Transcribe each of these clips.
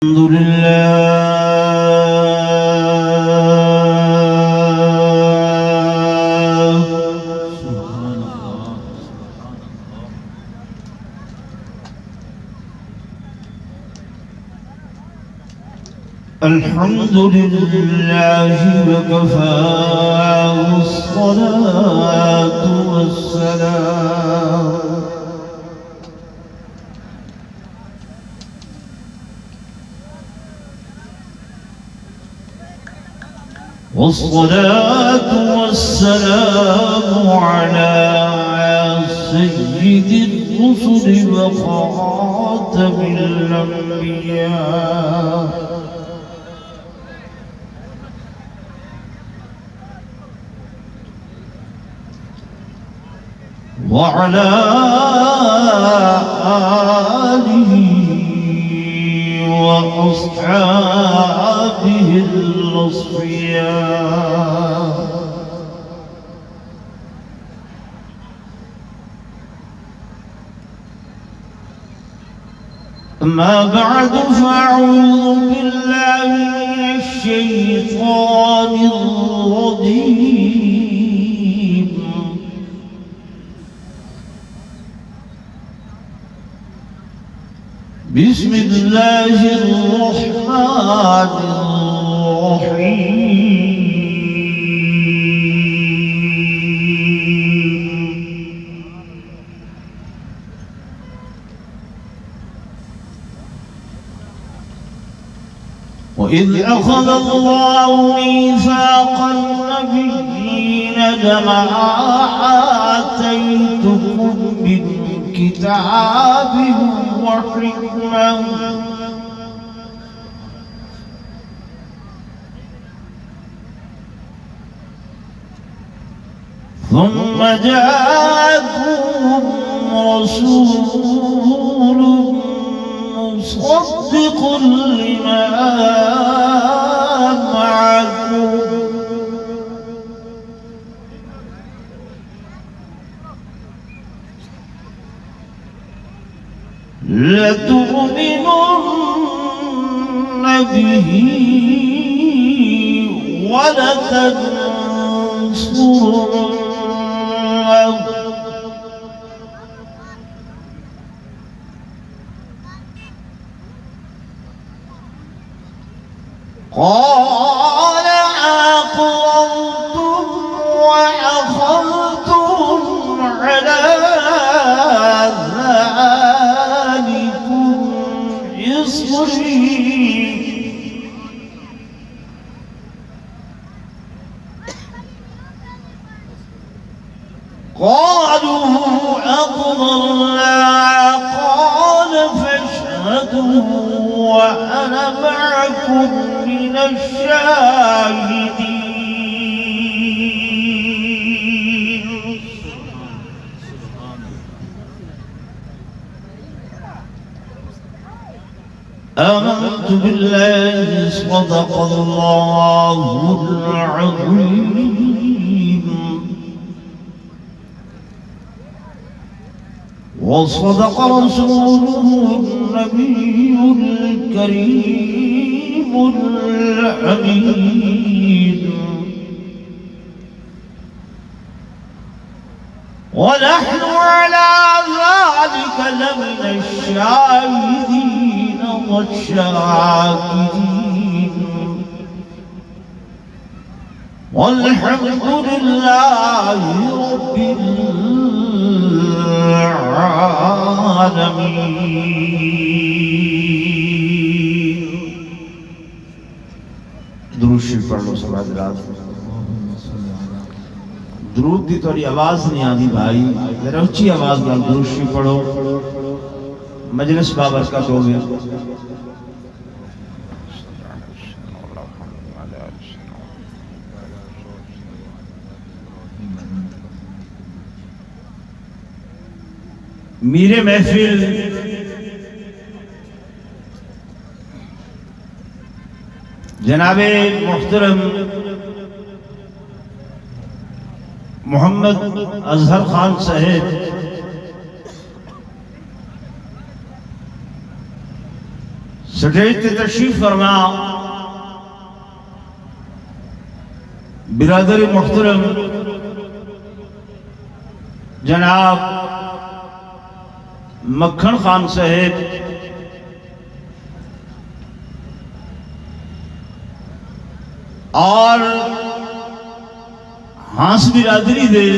الحمد لله سبحان الله الحمد لله وكفى والصلاة والسلام على سيد الرسل وخاتم الأنبياء وعلى آله وأصحابه الأصفياء أما بعد فأعوذ بالله من الشيطان الرجيم بسم الله الرحمن الرحيم وإذ أخذ الله ميثاق النبيين لما آتيتكم من كتاب وحكمة ثم جاءكم رسول مصدق لما معكم لتؤمنن به ولتنصرنه قال أقررتم وأخذتم على ذلكم إصري قالوا أقررنا قال فاشهدوا وأنا معكم من الشاهدين آمنت بالله صدق الله العظيم وصدق رسوله النبي الكريم الأمين ونحن على ذلك لمن الشاهدين والشاكرين والحمد لله رب العالمين درود شریف پڑھ لو سب حضرات درود دی تھوڑی آواز نہیں آتی بھائی ذرا اچھی آواز نال درود شریف پڑھو مجلس بابرکت ہو گیا میرے محفل جناب محترم محمد اظہر خان صاحب سٹیج تے تشریف فرما برادر محترم جناب مکھن خان صاحب اور ہانس برادری دے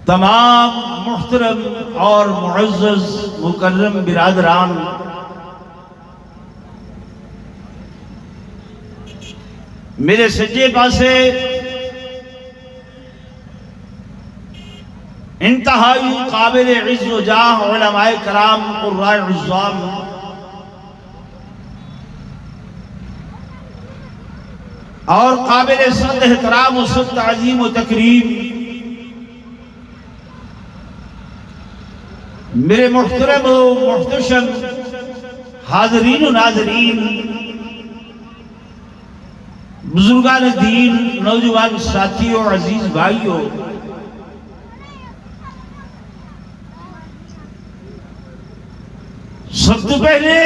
تمام محترم اور معزز مکرم برادران، میرے سجے پاسے انتہائی قابل عز و جاہ علماء کرام قراء عظام، اور قابل صد احترام و صد تعظیم و تکریم میرے محترم و محتشم حاضرین و ناظرین، بزرگان دین، نوجوان ساتھیوں، عزیز بھائیوں، سب سے پہلے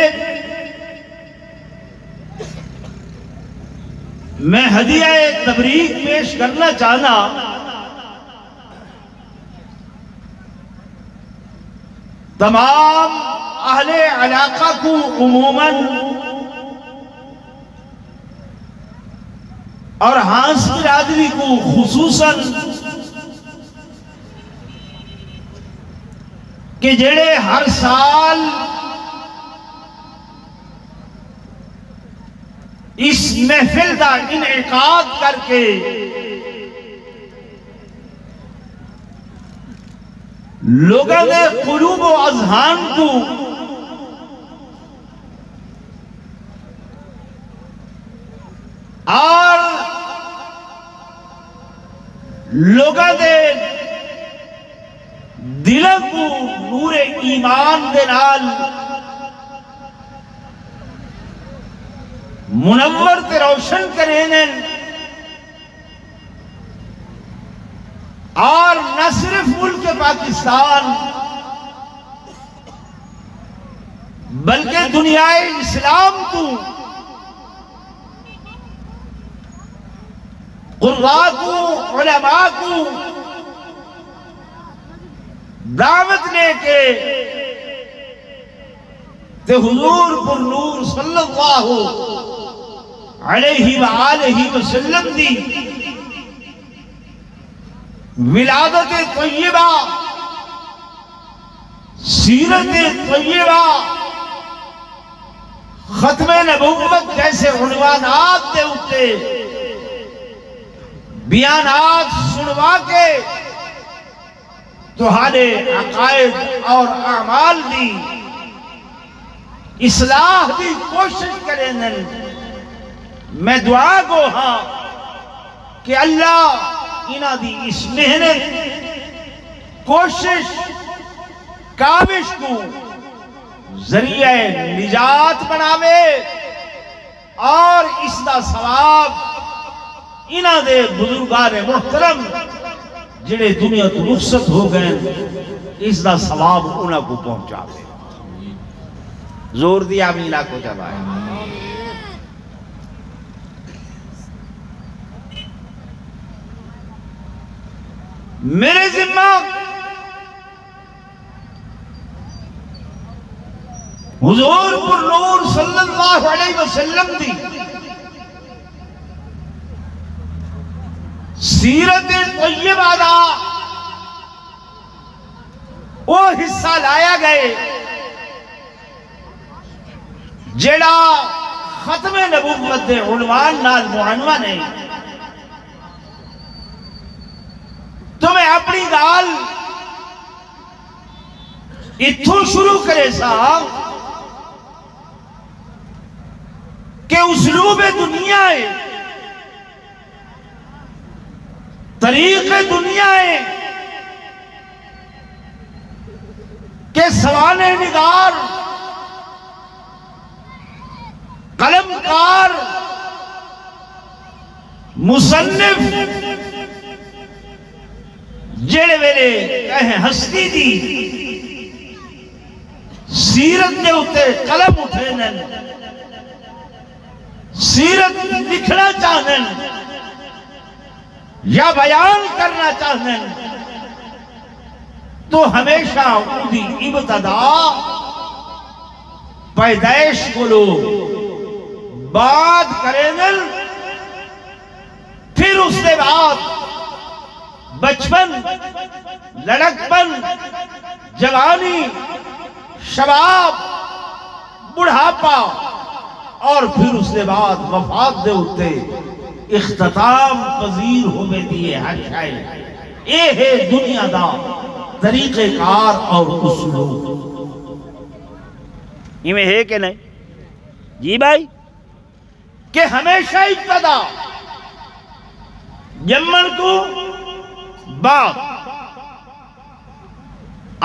میں ہدیہ تبریک پیش کرنا چاہنا تمام اہل علاقہ کو عموماً اور ہانس برادری کو خصوصاً کہ جڑے ہر سال اس محفل دا انعقاد کر کے لوگوں نے قلوب و اذہان کو اور لوگوں نے دلوں کو نور ایمان دے نال منور تے روشن کریں اور نہ صرف ملک پاکستان بلکہ دنیا اسلام کو قراء کو علماء کو دعوت لے کے تے حضور پر نور صلی اللہ علیہ وآلہ وسلم دی ولادت طیبہ، سیرت طیبہ، ختم نبوت جیسے عنوانات دے اتے بیانات سنوا کے تمہارے عقائد اور اعمال دی اصلاح دی کوشش کریں۔ میں دعا کو ہاں کہ اللہ انہ دی اس محنت کوشش کاوش کو ذریعہ نجات بناوے اور اس دا ثواب انہ دے بزرگان محترم جڑے دنیا تو رخصت ہو گئے اس دا ثواب انہ کو پہنچاوے۔ زور دیا میلہ کو جبائے۔ میرے ذمہ حضور پر نور صلی اللہ علیہ وسلم دی سیرت طیبہ دا وہ حصہ لایا گئے جڑا ختم نبوت دے عنوان نال معنون ہے۔ تو میں اپنی گال اتھوں شروع کرے سا کہ اسلوب دنیا ہے، طریق دنیا ہے کہ سوانے نگار، قلمکار، مصنف جڑے ویلے کہیں ہستی دی سیرت دے اتے قلم اٹھینن، سیرت لکھنا چاہنن یا بیان کرنا چاہنن تو ہمیشہ اودی ابتدا پیدائش کو لوگ بات کریں، پھر اس کے بعد بچپن، لڑکپن، جوانی، شباب، بڑھاپا اور پھر اس کے بعد وفات دے اتے اختتام پذیر ہوئے دیئے ہر شاید۔ اے ہے دنیا دا طریقہ کار اور اسلوب۔ یہ میں ہے کہ نہیں؟ جی بھائی، کہ ہمیشہ ابتدا جمن کو بات،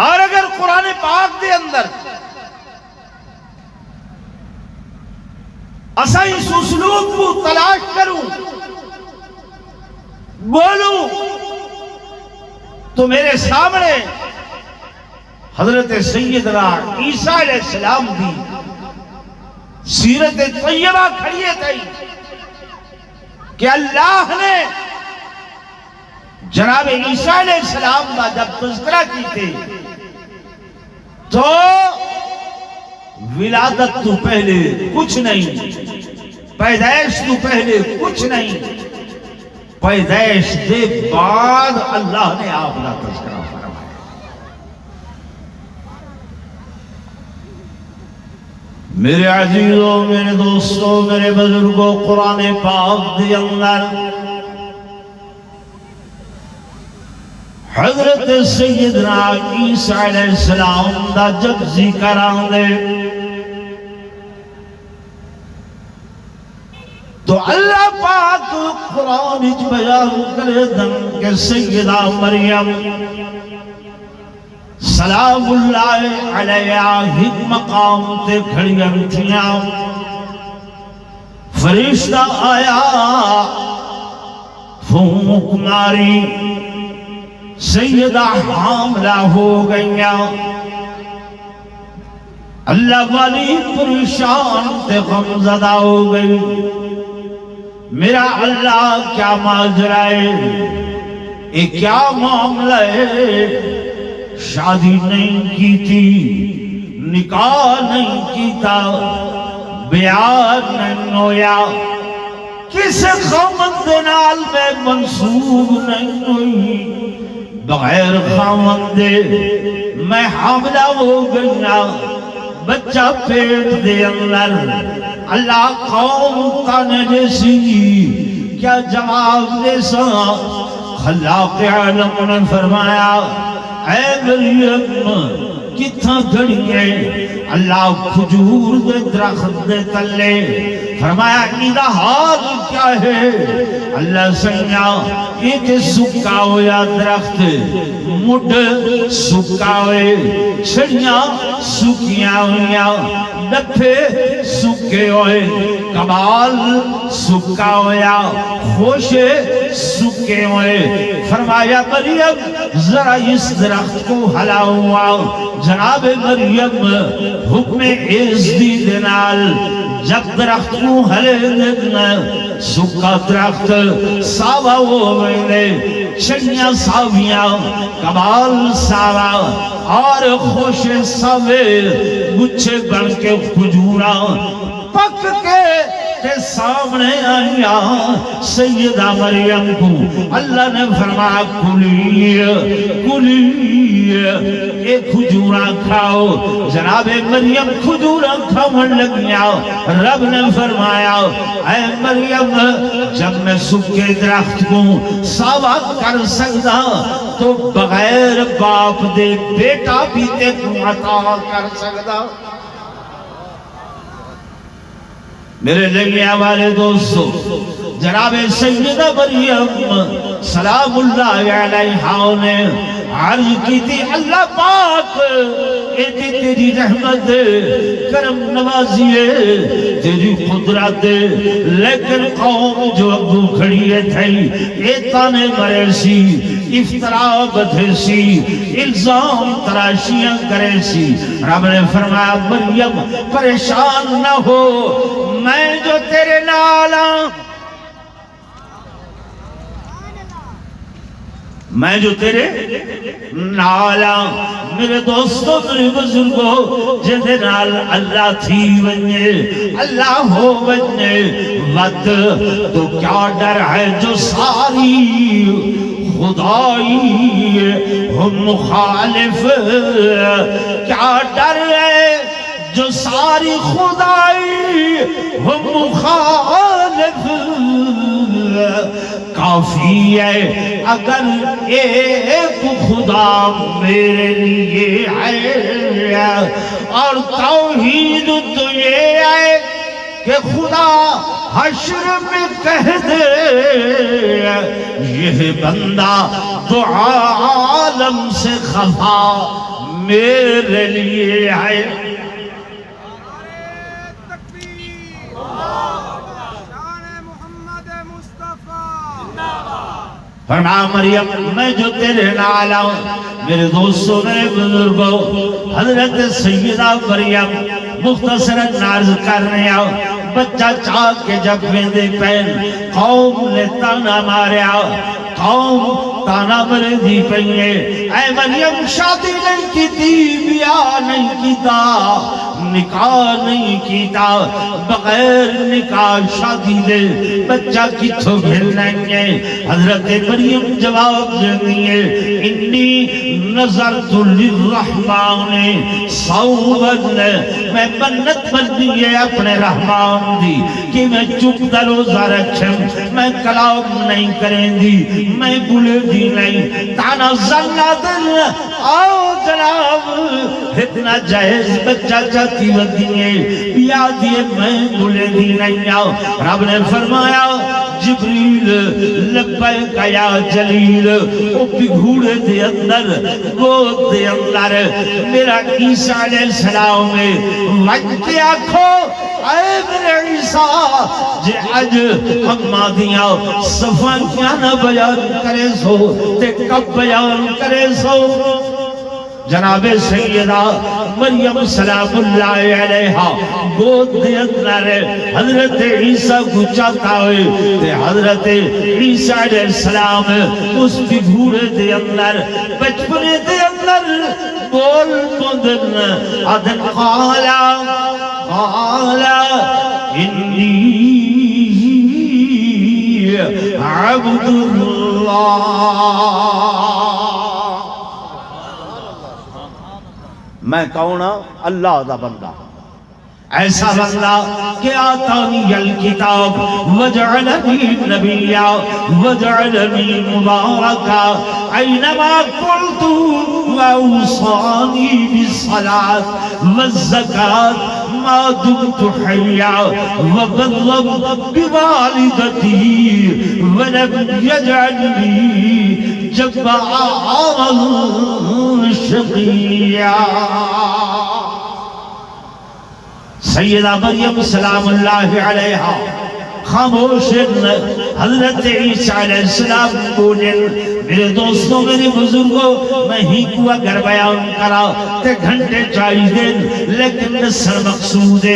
اور اگر قرآن پاک دے اندر اسا اس اسلوب کو تلاش کروں، بولوں، تو میرے سامنے حضرت سیدنا عیسیٰ علیہ السلام دی سیرت طیبہ کھڑیے تھی کہ اللہ نے جناب عیسیٰ علیہ السلام کا جب تذکرہ کی تھی تو ولادت تو پہلے کچھ نہیں، پیدائش تو پہلے کچھ نہیں، پیدائش دے بعد اللہ نے آپ کا تذکرہ فرمایا۔ میرے عزیزوں، میرے دوستوں، میرے بزرگوں، قرآن پاک دے اندر حضرت سیدنا عیسیٰ علیہ السلام دا جب ذکر آندے تو اللہ پاک قرآن اچ بیان کرے دن کہ سیدہ مریم سلام اللہ علیہ ہک مقام تے کھڑیاں تھیاں، فرشتہ آیا پھونک ماری، سیدہ حاملہ ہو گئیاں، اللہ والی پریشان تے غمزدہ ہو گئی، میرا اللہ کیا ماجرا ہے، اے کیا معاملہ ہے، شادی نہیں کی تھی، نکاح نہیں کیتا، بیان نہیں ہویا، کس خامد نال میں منصوب نہیں ہوئی، بغیر خامد دے میں حاملہ ہو گیا، بچہ پیٹ دے اندر، اللہ قوم تانے جیسی کیا جواب دے سا؟ خلاق عالم نے فرمایا اے مریم کتھاں کھڑی ہے؟ اللہ کھجور دے درخت دے تلے، فرمایا اندہ حال کیا ہے؟ اللہ سنیا ایک سکا ہویا درخت، مڈ سکا ہوئے، چھڑیاں سکیاں ہویا، ڈپے سکے ہوئے، کبال سکا ہویا، خوشے سکے ہوئے، فرمایا مریم ذرا اس درخت کو ہلا ہوا، جناب مریم حکم عزدی دنال جب درخت کو ہلے دینا، سکا درخت ساوا ہو گئے، چھڑیاں ساویاں، کبال ساوا اور خوش ساوے، گچھے بن کے کھجورا پک کے تے سامنے آیا، سیدہ مریم کو اللہ نے فرمایا کلی اے کھجورا کھاؤ، جناب مریم کھجورا کھاؤن لگیا، رب نے فرمایا اے مریم جب میں سکے درخت کو ساوا کر سکتا تو بغیر باپ دے بیٹا بھی تے کو عطا کر سکتا۔ میرے لگنے والے دوستو، جناب سیدہ مریم سلام اللہ علیہا نے عرض کی تھی اللہ پاک اے تیری رحمت کرم نوازی ہے، تیری قدرت، لیکن قوم جو ابو کھڑی ہے تھی اے تانے مرے سی افتراء بدھے سی الزام تراشیاں کرے سی رب نے فرمایا مریم پریشان نہ ہو میں جو تیرے نالا میں جو تیرے نالا میرے دوستوں میرے بزرگوں جدے نال اللہ تھی ونجے اللہ ہو ونجے ود تو کیا ڈر ہے جو ساری خدائی ہم مخالف کیا ڈر ہے جو ساری خدائی ہم مخالف کافی ہے اگر ایک خدا میرے لیے ہے اور توحید تو یہ ہے کہ خدا حشر میں کہہ دے یہ بندہ تو عالم سے خفا میرے لیے ہے فرمایا مریم میں جو تیرے نال ہوں میرے دوستوں میرے بزرگوں حضرت سیدہ مریم مختصراً عرض کرنے آؤ بچہ چاک کے جب ویندے پہن قوم نے تانا مارے آؤ قوم تانا مرے دی پہنے اے مریم شادی نہیں کی تھی بیاہ نہیں کیتا نکاح نہیں کیتا بغیر نکاح شادی دے بچہ کتھو بھیلنگے حضرت مریم جواب دیئے انی نظرت للرحمن صوباً میں منت بندیے اپنے رحمان دی کہ میں چپ دلوزہ رکھیں میں کلام نہیں کریں دی میں بلے دی نہیں تانا زنہ دل آؤ جناب اتنا جائز بچہ چاہتی ودیئے بیا دیئے میں بلے دی نہیں آؤ رب نے فرمایا جبریل لبیک یا جلیل او بگھوڑے دے اندر گود دے اندر میرا عیسیٰ علیہ السلام میں وجہ کے آنکھو اے میرے عیسیٰ جے اج اممہ دیا صفحہ کیا نہ بیان کرے سو تے کب بیان کرے سو جناب سیدہ مریم سلام اللہ علیہا گود دے اندر حضرت عیسیٰ کو چاہتا ہوئے تے حضرت عیسیٰ علیہ السلام اس بھی گھوڑے دے اندر بچپنے دے اندر بول پندن آدھن قالا انی عبد اللہ میں کون ہوں اللہ دا بندہ ایسا بندہ کہ آتانی الکتاب وجعلنی نبیا وجعلنی مبارکا اینما قلت واوصانی بالصلاة والزکاة ما دمت حیا وبرا بوالدتی ولم یجعلنی جبارا شقیا سیدہ مریم سلام اللہ علیہا خاموش حضرت عیسیٰ علیہ السلام بولن میرے دوستوں میرے بزرگوں میں ہی کو اگر بیان کرا تے گھنٹے چاہی دن لیکن نصر مقصود ہے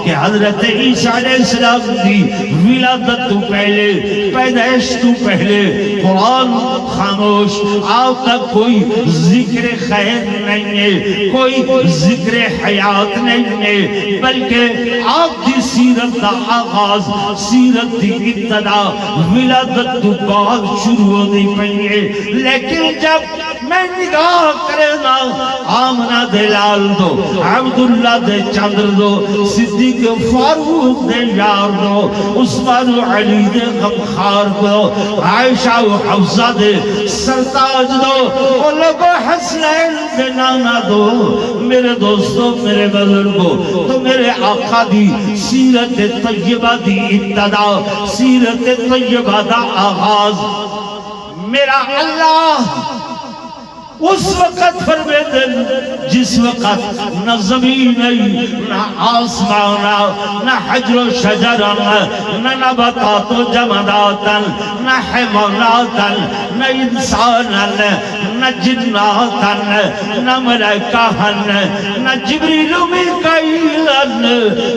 کہ حضرت عیسیٰ علیہ السلام دی ولادت تو پہلے پیدائش تو پہلے قرآن خاموش آپ تک کوئی ذکر خیر نہیں ہے کوئی ذکر حیات نہیں ہے بلکہ آپ دی سیرت دا آغاز سیرت دی ابتدا ولادت تو بعد شروع ہونے پہنگے لیکن جب میں نگاہ کرنا آمنہ دے لال دو عبداللہ دے چندر دو صدیق فاروق دے یار دو عثمان و علی دے غمخار دو عائشہ و حفظہ دے سرتاج دو اور لوگو حسنین دے نانا دو میرے دوستوں میرے بزرگوں تو میرے آقا دی سیرت طیبہ دی ابتدا سیرت طیبہ دا آغاز میرا اللہ اس وقت فرمے دل جس وقت نہ زمین نہ آسمان نہ حجر و شجر نہ نباتات و جمادات نہ حیوانات نہ انسان نہ جنات نہ ملائکہ نہ جبریل و میکائیل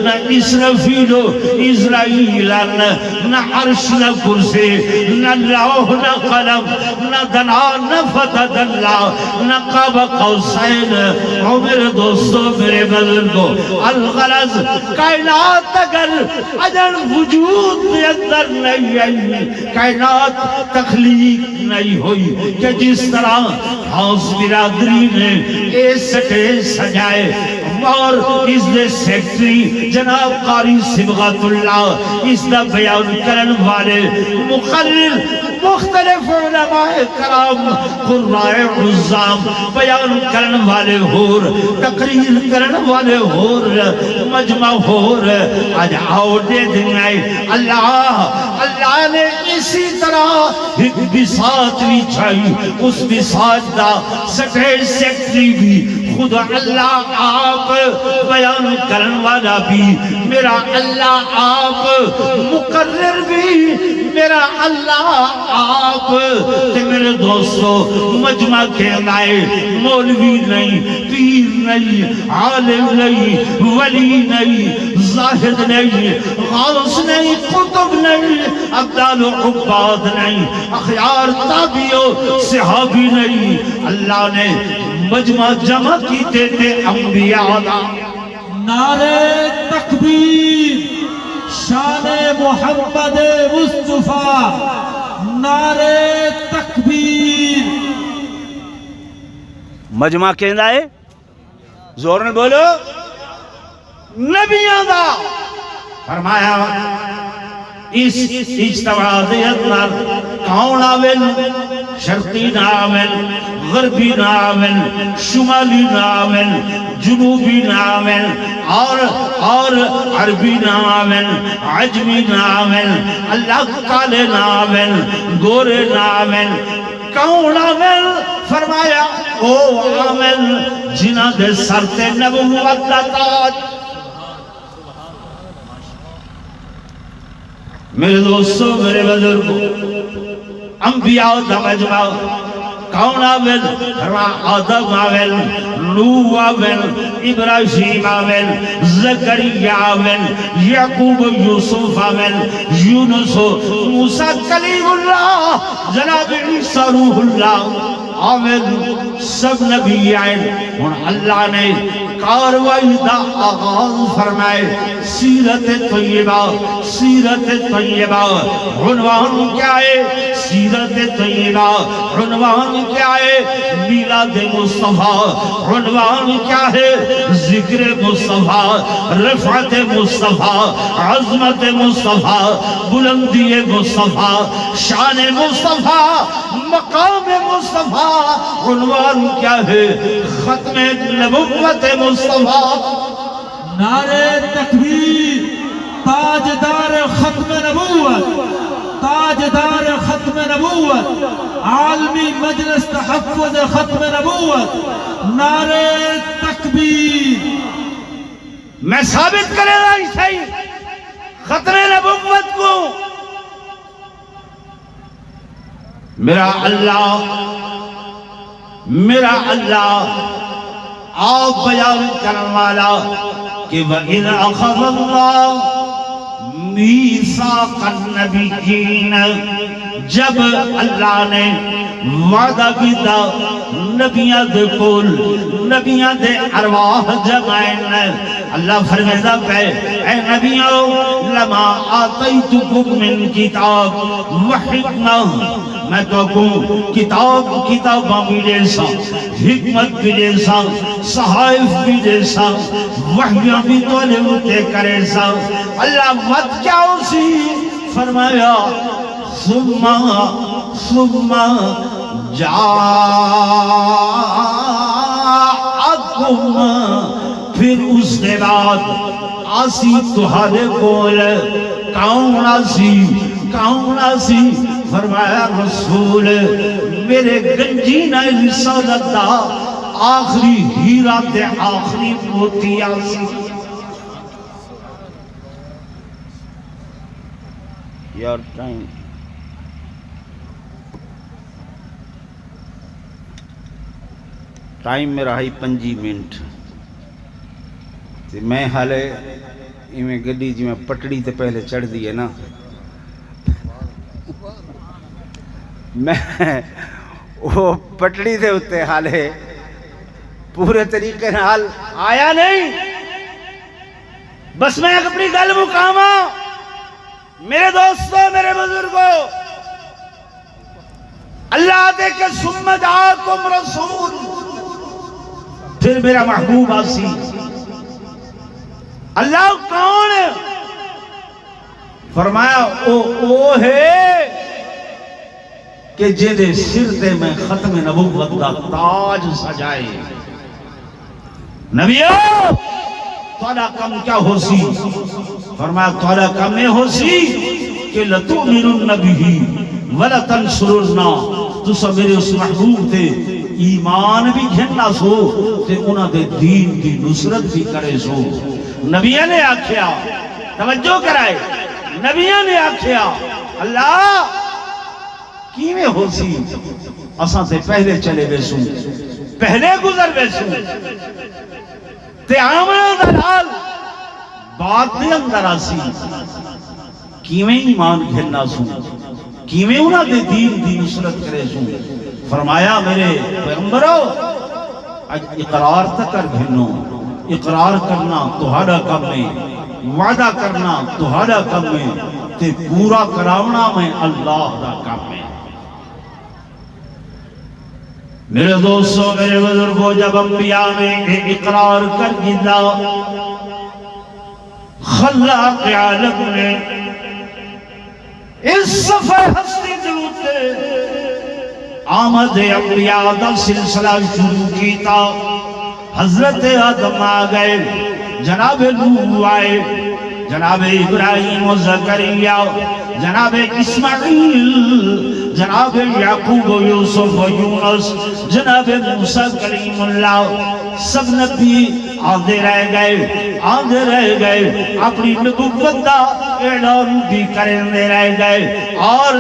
نہ اسرافیل و اسرائیل نہ عرش نہ کرسی نہ لوح نہ قلم نہ دنا نہ فتح اللہ نہ قاب قوسین او میرے دوستو میرے بزرگو الغرض کائنات اگر وجود کے اندر نہیں آئی کائنات تخلیق نہیں ہوئی کہ جس طرح ہاؤس برادری نے اے سٹے سجائے اور اس دے سیکٹری جناب قاری صبغت اللہ اس دا بیان کرن والے مقرر مختلف علماء کرام قرائے عظام بیان کرن والے ہور تقریر کرن والے ہور مجمع ہور آج آؤ دے دن آئے اللہ نے اسی طرح ایک بساط بھی چھائی اس بساط دا سٹیج سیکٹری بھی خود اللہ آپ بیان کرن والا بھی میرا اللہ آپ مقرر بھی میرا اللہ آپ تے میرے دوستو مجمع کے لائے مولوی نہیں پیر نہیں عالم نہیں ولی نہیں زاہد نہیں غوث نہیں قطب نہیں ابدال و عباد نہیں اخیار تابعیو صحابی نہیں اللہ نے مجمع جمع کیتے تھے انبیاء دا نعرہ تکبیر شان محمد مصطفیٰ نعرہ تکبیر مجمع کہندہ ہے زور نے بولو نبیان دا فرمایا اس اجتماعیت نار کون آویل شرقی ناویل غربی ناویل شمالی ناویل جنوبی ناویل اور عربی ناویل عجمی ناویل اللہ کالے ناویل گورے ناویل کون آویل فرمایا او آویل جنہ دے سرتے نبوت دا تاج میرے دوستو میرے بزرگو انبیاء دا مجمع کون آویل آدم آویل نوح آویل ابراہیم آویل زکریہ آویل یعقوب یوسف آویل یونس موسیٰ کلیم اللہ جناب عیسیٰ روح اللہ آویل سب نبی آئے اور اللہ نے کاروائی دا آغاز فرمائے سیرت طیبہ عنوان کیا ہے سیرت طیبہ عنوان کیا ہے میلاد مصطفیٰ عنوان کیا ہے ذکر مصطفیٰ رفعت مصطفیٰ عظمت مصطفیٰ بلندی مصطفیٰ شان مصطفیٰ مقام مصطفیٰ عنوان کیا ہے ختم نبوت مصطفیٰ نعرہ تکبیر تاجدار ختم نبوت تاجدار ختم نبوت عالمی مجلس تحفظ ختم نبوت نعرہ تکبیر میں ثابت کرے گا اسے ختم نبوت کو میرا اللہ آپ بیان کرنے والا کہ وَإِذْ أَخَذَ اللَّهُ مِيثَاقَ النَّبِيِّينَ جب اللہ نے وعدہ کیتا نبیاں دے کول نبیاں دے ارواح جمائن اللہ فرمیدہ پہ اے نبیوں لما آتیتکم من کتاب وحکمہ میں تو کہوں کتاباں بھی دے سا حکمت بھی دے سا صحائف بھی دے سا وحیاں بھی تو لے کرے سا اللہ وقت کیا اسی فرمایا ثم جاءکم پھر اس کے بعد آسی تہارے کول کون آسی فرمایا رسول میرے گنجینہ رسالت دا آخری ہیرا تے آخری موتی آسی. یار ٹائم میرا ہے 5 منٹ تے میں حالے میں گڈی جی میں پٹڑی تے پہلے چڑھ دی ہے نا میں وہ پٹڑی دے ہوتے حالے پورے طریقے نال آیا نہیں. بس میں اپنی گل مقاما میرے دوستوں میرے بزرگوں اللہ دے کے ثم جاءکم رسول پھر میرا محبوب آسی. اللہ کون ہے؟ فرمایا او ہے کہ جیدے سر تے میں ختم نبوت دا تاج سجائے. نبیو تھوڑا کم کیا ہو سی؟ فرمایا تھوڑا کم میں ہو سی کہ لَتُؤْمِنُنَّ بِهِ وَلَتَنْصُرُنَّ تو سب میرے اس محبوب تے ایمان بھی گھننا سو تے انہاں دے دین کی نصرت بھی کرے سو. نبیہ نے آکھیا توجہ کرائے نبیہ نے آکھیا اللہ کیویں ہو سی اساں سے پہلے چلے بیسوں پہلے گزر بیسوں تے آمنا دلال بات دے اندر آسی کیویں ایمان گھننا سو کیویں انہاں دے دین دی نصرت کرے سو. فرمایا میرے پیغمبرو اقرار تک کر گھنو. اقرار کرنا تہاڈا کم ہے وعدہ کرنا تہاڈا کم ہے تے پورا کراونا میں اللہ دا کم ہے. میرے دوستوں میرے بزرگوں جب انبیاء نے اقرار کر دیا خلاق عالم نے اس صفحہ ہستی دلوتے آمد انبیاء دا سلسلہ شروع کیتا. حضرت آدم آگئے جناب نوح آئے جناب ابراہیم و زکریا جناب اسماعیل جناب یعقوب و یوسف و یونس جناب موسیٰ کلیم اللہ سب نبی آدھے رہ گئے اپنی نبوت دا اعلان بھی کرنے رہ گئے اور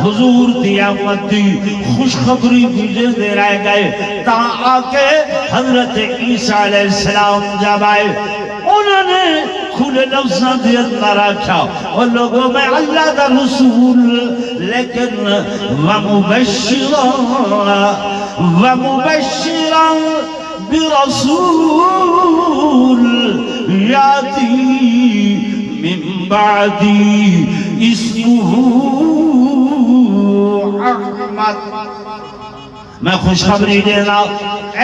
حضور دی آمد دی خوشخبری بھی دے رہ گئے تا آکے حضرت عیسیٰ علیہ السلام جب آئے انہوں نے کھلے لفظاں دے اندر رکھا اور لوگوں میں اللہ دا رسول لیکن ومبشرا برسول یاتی من بعدی اسمہ احمد. میں خوشخبری دینا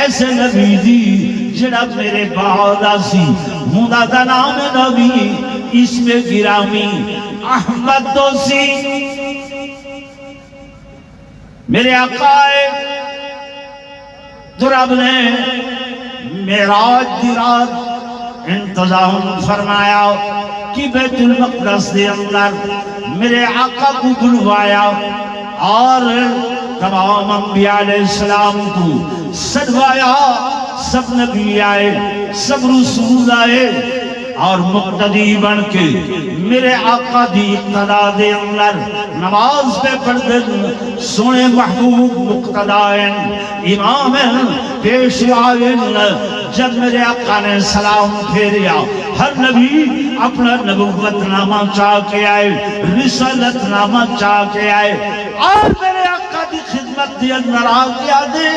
ایسے نبی دی جڑا میرے بعد آسی مدہ دا نام نبی اسم گرامی احمد دوسی. میرے آقا جو رب نے معراج دی رات انتظام فرمایا کہ بیت المقدس دے اندر میرے آقا کو بلوایا اور تمام انبیاء علیہ السلام کو سجوایا. سب نبی آئے سب رسول آئے اور مقتدی بن کے میرے آقا دی اقتدا دے اندر نماز پہ پڑھدن سونے محبوب مقتدائن امامن پیش آئین. جب میرے آقا نے سلام پھیریا ہر نبی اپنا نبوت نامہ چاہ کے آئے رسالت نامہ چاہ کے آئے اور میرے آقا دی خدمت دی اندر آگیا دے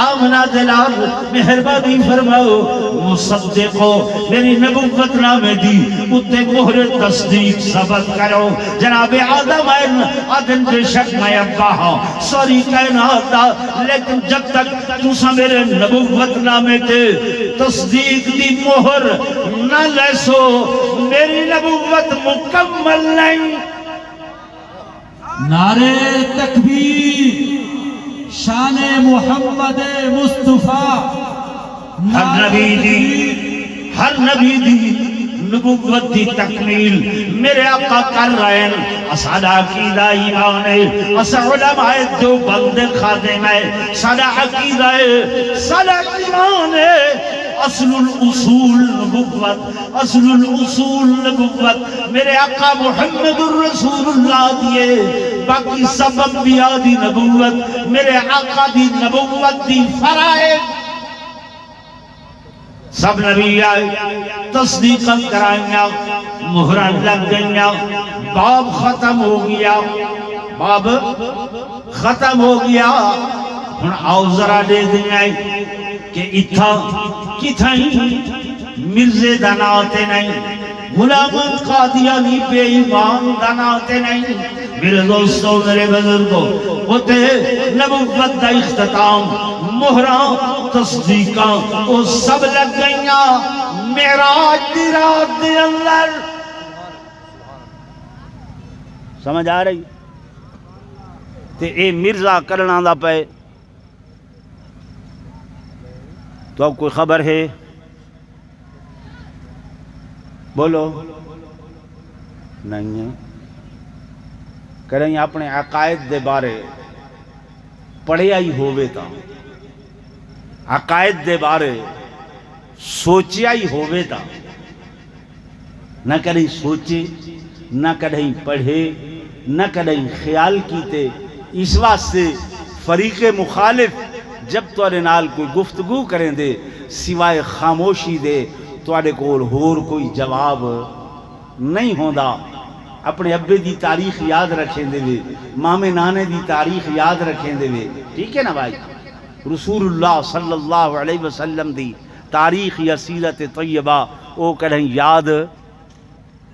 آمنہ دلال مہربانی فرماؤ مصدقو میری نبوت نامے دی اتے مہر تصدیق ثبت کرو. جناب آدم آدم کے شک میں ابا ہوں سوری کائنات دا لیکن جب تک تُسا میرے نبوت نامے تے تصدیق دی مہر نہ لیسو میری نبوت مکمل نہیں. نعرے تکبیر شان محمد مصطفیٰ. ہر نبی دی نبوت دی تکمیل میرے آقا کر رہے ہیں ساڈا عقیدہ ایمان ہے اسا علماء دیوبند خادم ہے ساڈا عقیدہ ہے ساڈا ایمان ہے اصل الاصول نبوت اصل الاصول نبوت میرے آقا محمد الرسول اللہ دیے باقی سب انبیاء دی نبوت میرے آقا دی نبوت دی فرائض سب نبی آئے تصدیق کرائیں مہران لگ گئیں باب ختم ہو گیا باب ختم ہو گیا ہن آؤ ذرا دے دیں کہ اتھا کتھائیں مرزے دناتے نہیں غلامت قادیانی بے ایمان دناتے نہیں میرے دوستوں میرے بزرگوں ہوتے نبوت دا اختتام مہران تصدیقاں وہ سب لگ گئیاں معراج دی رات دے اندر سمجھ آ رہی تے اے مرزا کرنا دا پے تو اب کوئی خبر ہے بولو نہیں ہے کریں اپنے عقائد دے بارے پڑھیا ہی ہووے تا عقائد دے بارے سوچیا ہی ہووے تا نہ کدیں سوچے نہ کدیں پڑھے نہ کدیں خیال کیتے اس واسطے فریق مخالف جب تواڈے نال کوئی گفتگو کریں دے سوائے خاموشی دے تواڈے کول ہور کوئی جواب نہیں ہوندا اپنے ابے دی تاریخ یاد رکھیں دے وے مامے نانے دی تاریخ یاد رکھیں دے وے ٹھیک ہے نا بھائی رسول اللہ صلی اللہ علیہ وسلم دی تاریخ یا سیرت طیبہ او کدیں یاد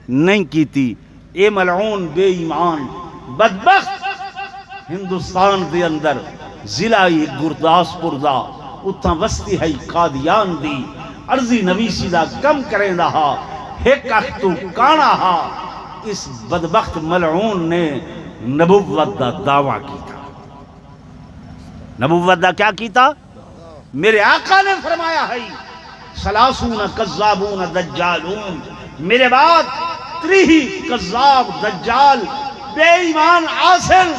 نہیں کیتی اے ملعون بے ایمان بدبخت ہندوستان دے اندر ضلع گرداسپور دا اتھاں وستی ہے قادیان دی عرضی نویسی دا کم کریں رہا ایک اختو کانا ہا اس بدبخت ملعون نے نبوت دا دعویٰ کیتا نبوت دا کیا کیتا میرے آقا نے فرمایا ہے سلاسون کذابون دجالون میرے بعد 30 کذاب دجال بے ایمان عاصل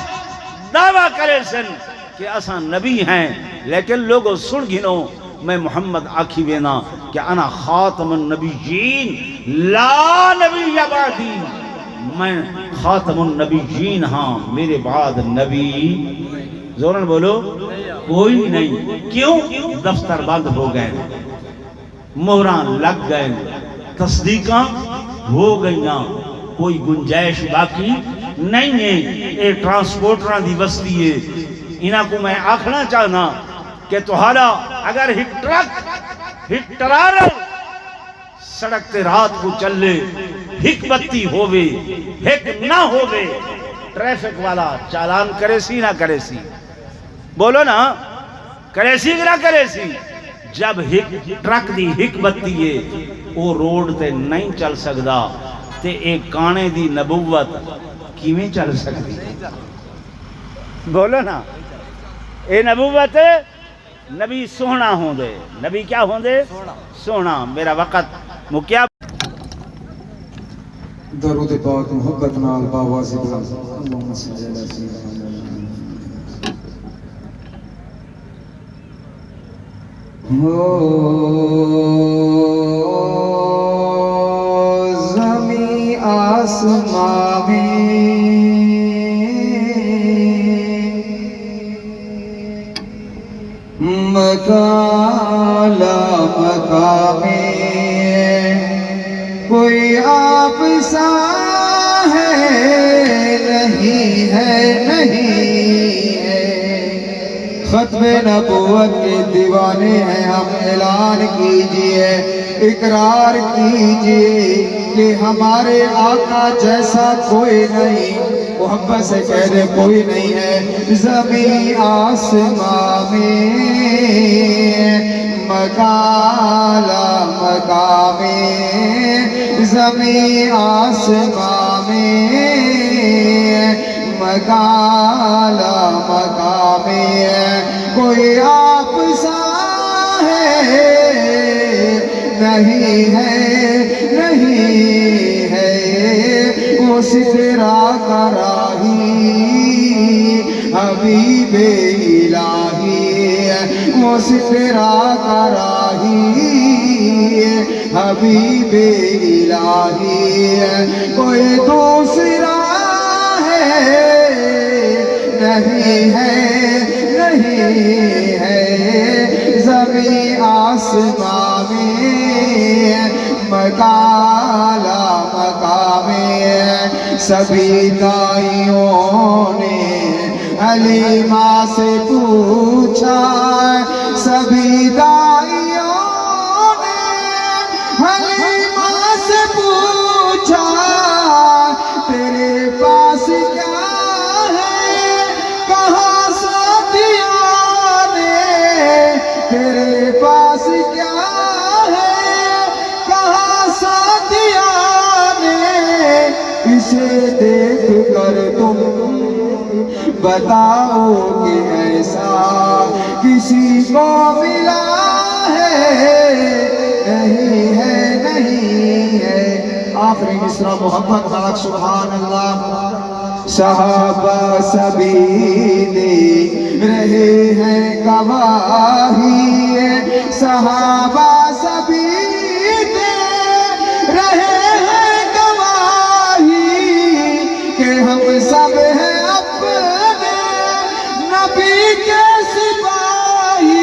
دعویٰ کرے سن کہ اساں نبی ہیں لیکن لوگوں سن گھنو میں محمد آکھی بینا کہ انا خاتم النبیین لا نبی بعدی میں خاتم النبیین ہاں میرے بعد نبی زورن بولو کوئی نہیں کیوں دفتر بند ہو گئے مہران لگ گئے تصدیقاں ہو گئیاں کوئی گنجائش باقی نہیں ہے اے ٹرانسپورٹراں دی وستی ہے انہاں کو میں آکھنا چاہنا کہ تہاڈا اگر ہک ٹرارل سڑک تے رات کو چلے ہک بتی ہووے ہک نہ ہووے ٹریفک والا چالان کرے سی نہ کرے سی بولو نا کرے سی نہ کرے سی جب ٹرک دی ہک بتی ہے وہ روڈ تے نہیں چل سکدا تے ایک کانے دی نبوت کیویں چل سکتی بولو نا اے نبوت نبی سونا ہوں دے نبی کیا ہوں دے سونا میرا وقت مکیا درود پاک محبت نال باواز بلند اللہم صلی اللہ علیہ وسلم زمین آسمان مکالا مقامی کوئی آپ سا ہے نہیں ہے ختم نبوت کے دیوانے ہیں ہم اعلان کیجئے اقرار کیجئے کہ ہمارے آقا جیسا کوئی نہیں محبت سے کہہ دے کوئی نہیں ہے زمین آسمان میں مکالا مقامی زمین آسمان میں مکالا مقامی کوئی آپ سا ہے نہیں الہی وہ سترا کراہی حبیب الہی کوئی دوسرا ہے نہیں ہے نہیں ہے زمین آسماں میں مکالا مقام سبھی دائیوں نے حلیمہ سے پوچھا سبھی دائیوں نے حلیمہ سے پوچھا تیرے پاس کیا ہے کہاں ساتھیوں نے تیرے پاس کیا ہے کہاں ساتھیوں نے اسے دیکھ کر تم بتاؤ کہ ایسا کسی کو ملا ہے نہیں ہے نہیں ہے آخری مصرع محبت پاک سبحان اللہ صحابہ سبھی دے رہے ہیں گواہی صحابہ سبھی دے رہے ہیں گواہی کہ ہم سب ہیں نبی کے سپاہی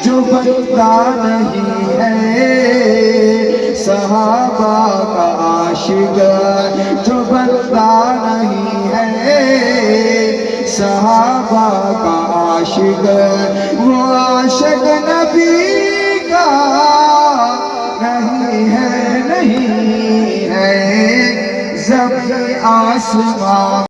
جو بندہ نہیں ہے صحابہ کا عاشق جو بندہ نہیں ہے صحابہ کا عاشق وہ عاشق نبی کا نہیں ہے زمین آسمان